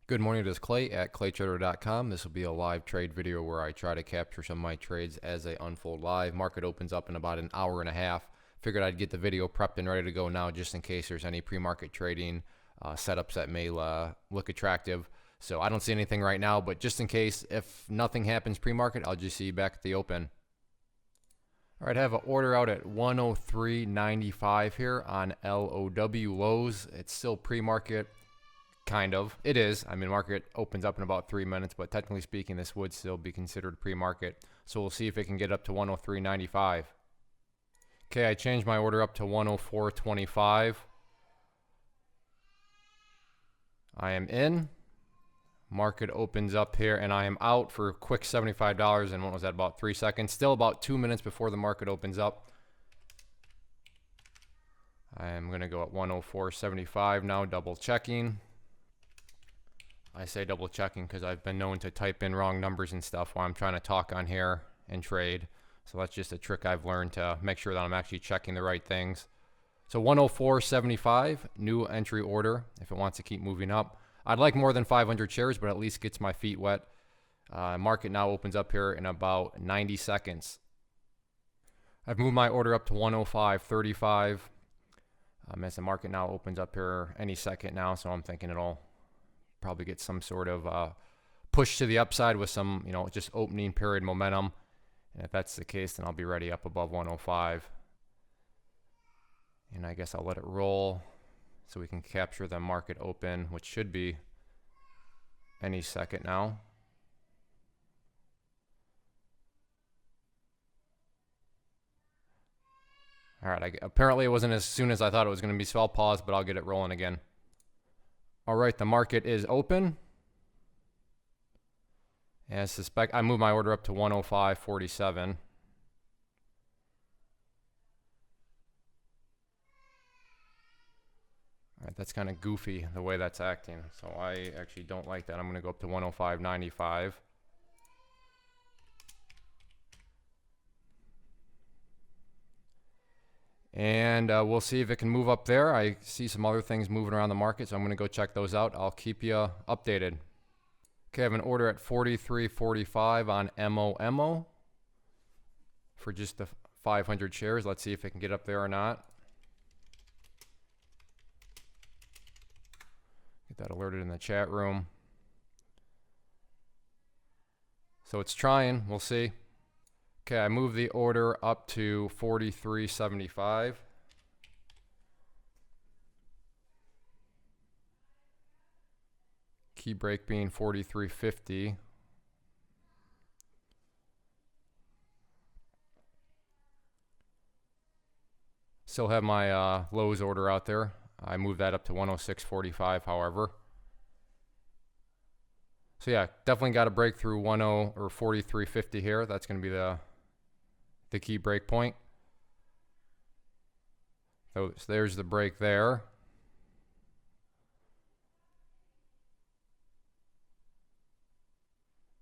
Good morning, this is Clay at claytrader.com. This will be a live trade video where I try to capture some of my trades as they unfold live. Market opens up in about an hour and a half. Figured I'd get the video prepped and ready to go now just in case there's any pre-market trading setups that may look attractive. So I don't see anything right now, but just in case, if nothing happens pre-market, I'll just see you back at the open. All right, I have an order out at 103.95 here on LOW lows. It's still pre-market. Kind of. It is. I mean, market opens up in about 3 minutes, but technically speaking, this would still be considered pre-market. So we'll see if it can get up to 103.95. Okay, I changed my order up to 104.25. I am in. Market opens up here, and I am out for a quick $75. And what was that, about 3 seconds? Still about 2 minutes before the market opens up. I am going to go at 104.75 now, double checking. I say double checking because I've been known to type in wrong numbers and stuff while I'm trying to talk on here and trade. So that's just a trick I've learned to make sure that I'm actually checking the right things. So 104.75, new entry order if it wants to keep moving up. I'd like more than 500 shares, but at least gets my feet wet. Market now opens up here in about 90 seconds. I've moved my order up to 105.35. As the market now opens up here any second now, so I'm thinking it'll probably get some sort of push to the upside with some, just opening period momentum. And if that's the case, then I'll be ready up above 105. And I guess I'll let it roll so we can capture the market open, which should be any second now. All right, apparently it wasn't as soon as I thought it was going to be, so I'll pause, but I'll get it rolling again. All right, the market is open. And I suspect I moved my order up to 105.47. All right, that's kind of goofy the way that's acting. So I actually don't like that. I'm going to go up to 105.95. And we'll see if it can move up there. I see some other things moving around the market, so I'm going to go check those out. I'll keep you updated. Okay, I have an order at 43.45 on MOMO for just the 500 shares. Let's see if it can get up there or not. Get that alerted in the chat room. So it's trying. We'll see. Okay, I moved the order up to 43.75. Key break being 43.50. Still have my lows order out there. I moved that up to 106.45, however. So yeah, definitely got to break through 10 or 43.50 here. That's going to be the key break point. So there's the break there.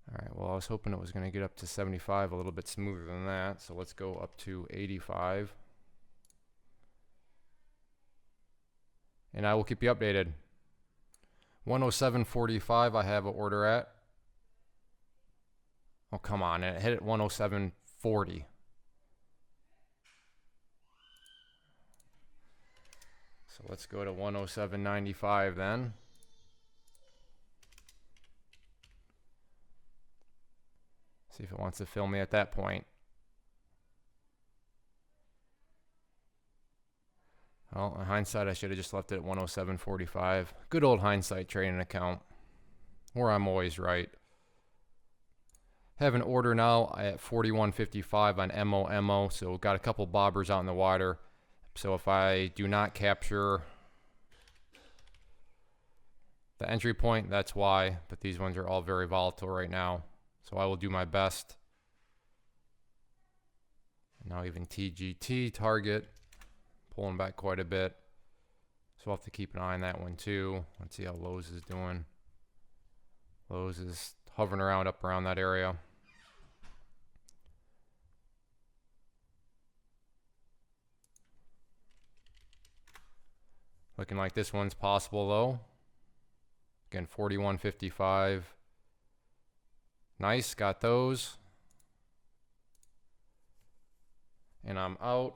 All right, well, I was hoping it was going to get up to 75 a little bit smoother than that. So let's go up to 85. And I will keep you updated. 107.45 I have an order at. Oh, come on. And it hit at 107.40. So let's go to 107.95 then. See if it wants to fill me at that point. Well, in hindsight, I should have just left it at 107.45. Good old hindsight trading account, where I'm always right. Have an order now at 41.55 on MOMO, so got a couple bobbers out in the water. So if I do not capture the entry point, that's why. But these ones are all very volatile right now. So I will do my best. Now even TGT target pulling back quite a bit. So I'll have to keep an eye on that one too. Let's see how Lowe's is doing. Lowe's is hovering around up around that area. Looking like this one's possible though. Again, 41.55. Nice, got those. And I'm out.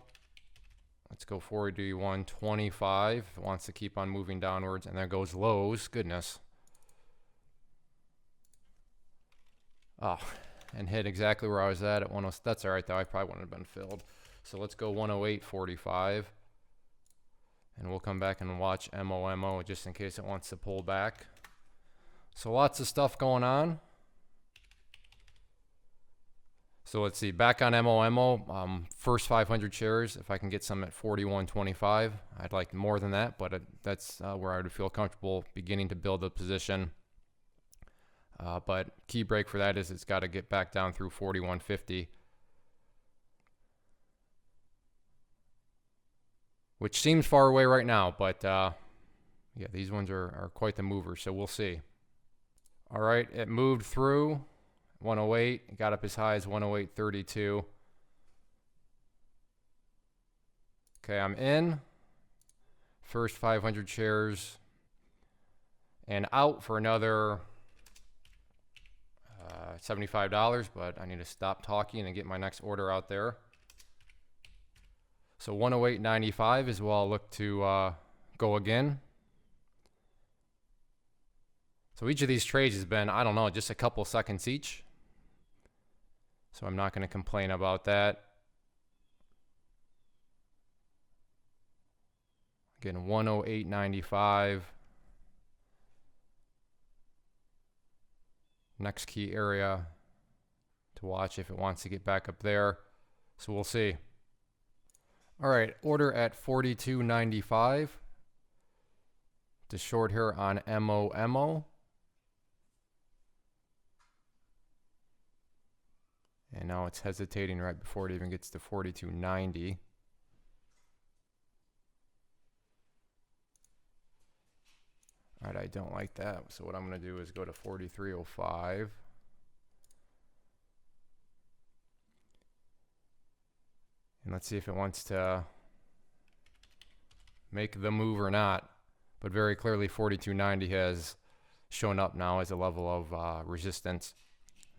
Let's go 41.25. It wants to keep on moving downwards. And there goes lows. Goodness. Oh, and hit exactly where I was at 10. That's all right, though. I probably wouldn't have been filled. So let's go 108.45. And we'll come back and watch MOMO just in case it wants to pull back. So lots of stuff going on. So let's see, back on MOMO, first 500 shares, if I can get some at 41.25, I'd like more than that, but that's where I would feel comfortable beginning to build a position. But key break for that is it's got to get back down through 41.50, which seems far away right now, but yeah, these ones are quite the mover, so we'll see. All right, it moved through 108, it got up as high as 108.32. Okay, I'm in. First 500 shares and out for another $75, but I need to stop talking and get my next order out there. So 108.95 is where I'll look to go again. So each of these trades has been, I don't know, just a couple seconds each. So I'm not going to complain about that. Again, 108.95. Next key area to watch if it wants to get back up there. So we'll see. All right, order at 42.95 to short here on MOMO. And now it's hesitating right before it even gets to 42.90. All right, I don't like that. So what I'm going to do is go to 43.05. And let's see if it wants to make the move or not. But very clearly 42.90 has shown up now as a level of resistance.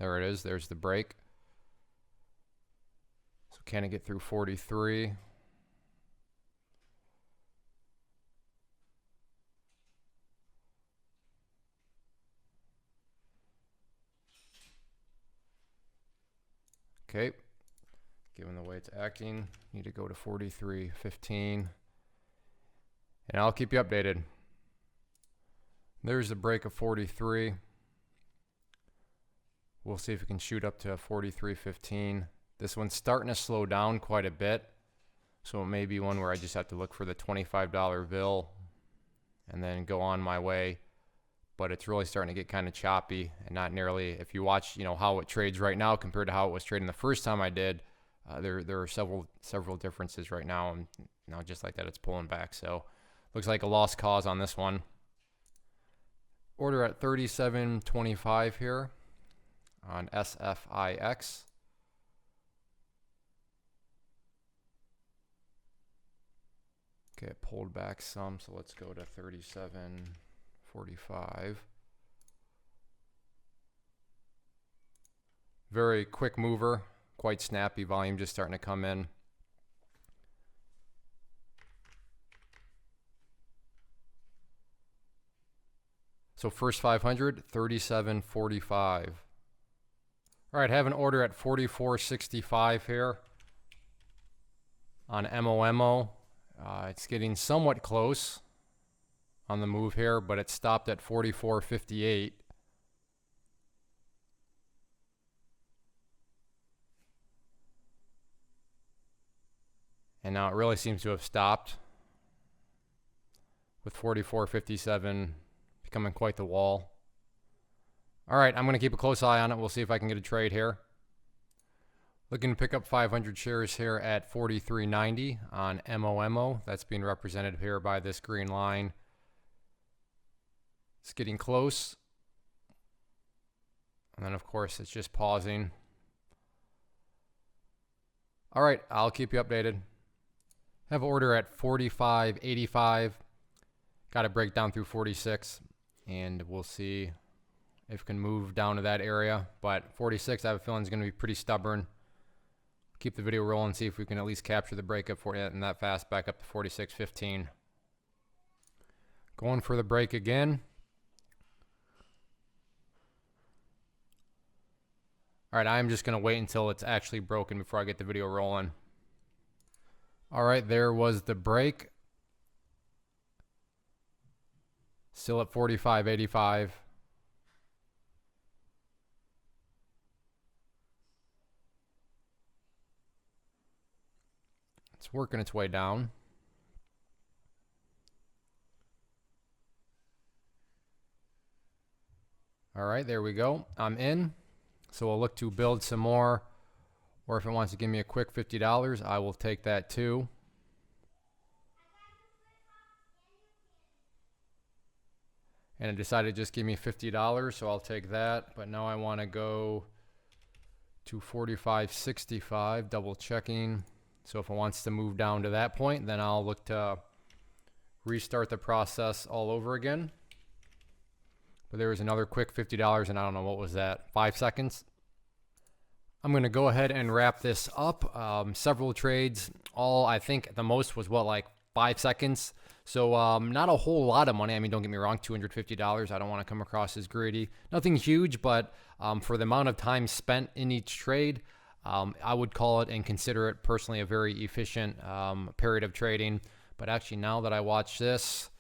There it is. There's the break. So can it get through 43? Okay. Given the way it's acting, need to go to 43.15. And I'll keep you updated. There's the break of 43. We'll see if it can shoot up to 43.15. This one's starting to slow down quite a bit. So it may be one where I just have to look for the $25 bill and then go on my way. But it's really starting to get kind of choppy and not nearly, if you watch, how it trades right now compared to how it was trading the first time I did, there are several differences right now, and now just like that it's pulling back. So looks like a lost cause on this one. Order at 37.25 here on SFIX. Okay, it pulled back some, so let's go to 37.45. Very quick mover, quite snappy, volume just starting to come in. So first 500, 37.45. All right, have an order at 44.65 here on MOMO. It's getting somewhat close on the move here, but it stopped at 44.58. And now it really seems to have stopped with 44.57 becoming quite the wall. All right, I'm going to keep a close eye on it. We'll see if I can get a trade here. Looking to pick up 500 shares here at 43.90 on MOMO. That's being represented here by this green line. It's getting close. And then, of course, it's just pausing. All right, I'll keep you updated. Have an order at 45.85. Got to break down through 46. and we'll see if it can move down to that area. But 46, I have a feeling, is going to be pretty stubborn. Keep the video rolling, see if we can at least capture the break up for it and that fast back up to 46.15. Going for the break again. All right, I'm just going to wait until it's actually broken before I get the video rolling. All right, there was the break. Still at 45.85. It's working its way down. All right, there we go. I'm in. So we'll look to build some more, or if it wants to give me a quick $50, I will take that too. And it decided to just give me $50, so I'll take that. But now I want to go to 45.65, double checking. So if it wants to move down to that point, then I'll look to restart the process all over again. But there was another quick $50, and I don't know, what was that, 5 seconds? I'm going to go ahead and wrap this up. Several trades, all I think at the most was what, like 5 seconds. So not a whole lot of money. I mean, don't get me wrong, $250. I don't want to come across as greedy. Nothing huge, but for the amount of time spent in each trade, I would call it and consider it personally a very efficient period of trading. But actually, now that I watch this,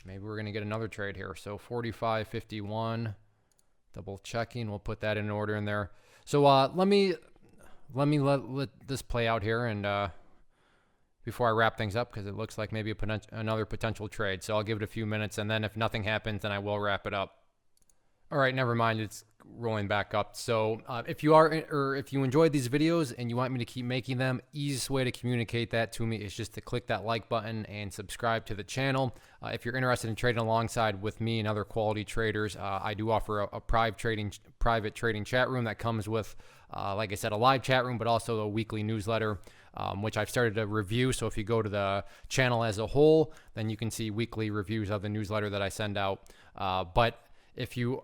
maybe we're going to get another trade here. So 45.51, double checking. We'll put that in order in there. So let me let this play out here, and before I wrap things up, because it looks like maybe another potential trade. So I'll give it a few minutes, and then if nothing happens, then I will wrap it up. All right, never mind. It's rolling back up. So if you enjoyed these videos and you want me to keep making them, easiest way to communicate that to me is just to click that like button and subscribe to the channel. If you're interested in trading alongside with me and other quality traders, I do offer a private trading chat room that comes with, like I said, a live chat room, but also a weekly newsletter, which I've started to review. So if you go to the channel as a whole, then you can see weekly reviews of the newsletter that I send out. But if you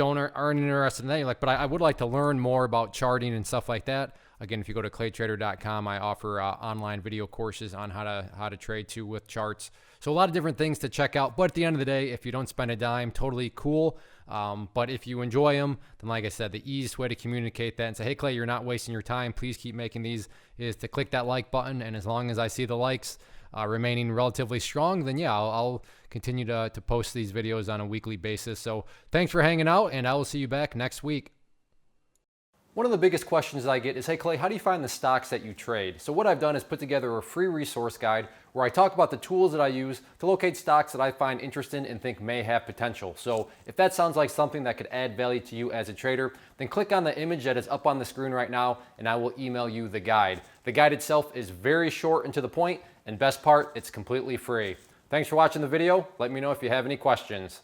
aren't interested in that, you're like, but I would like to learn more about charting and stuff like that. Again, if you go to claytrader.com, I offer online video courses on how to trade too with charts. So a lot of different things to check out. But at the end of the day, if you don't spend a dime, totally cool. But if you enjoy them, then like I said, the easiest way to communicate that and say, hey, Clay, you're not wasting your time, please keep making these, is to click that like button. And as long as I see the likes remaining relatively strong, then yeah, I'll continue to post these videos on a weekly basis. So thanks for hanging out, and I will see you back next week. One of the biggest questions that I get is, hey Clay, how do you find the stocks that you trade? So what I've done is put together a free resource guide where I talk about the tools that I use to locate stocks that I find interesting and think may have potential. So if that sounds like something that could add value to you as a trader, then click on the image that is up on the screen right now, and I will email you the guide. The guide itself is very short and to the point, and best part, it's completely free. Thanks for watching the video. Let me know if you have any questions.